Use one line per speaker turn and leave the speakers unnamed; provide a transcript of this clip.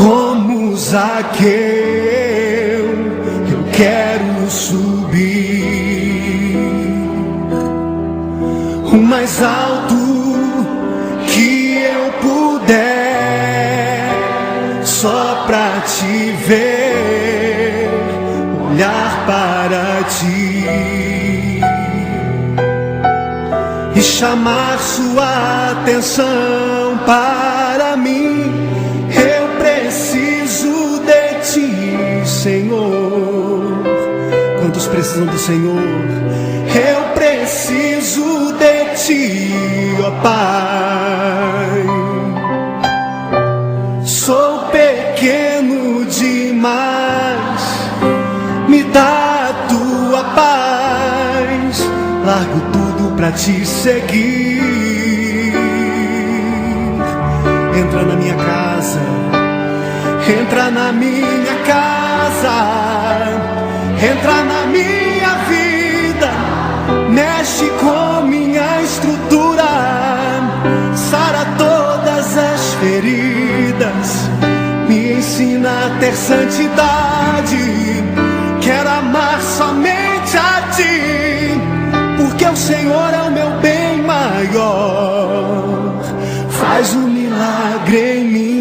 Como Zaqueu, eu quero subir o mais alto que eu puder, só pra te ver, olhar para ti e chamar sua atenção para mim. Eu preciso de ti, Senhor. Quantos precisam do Senhor? Eu preciso de ti, ó Pai. Sou pequeno demais, me dá a tua paz. Largo tudo pra te seguir. Entra na minha casa, entra na minha casa, entra na minha vida, mexe com minha estrutura, sara todas as feridas, me ensina a ter santidade. Quero amar somente a ti, porque o Senhor é o meu bem maior. Faz um milagre em mim.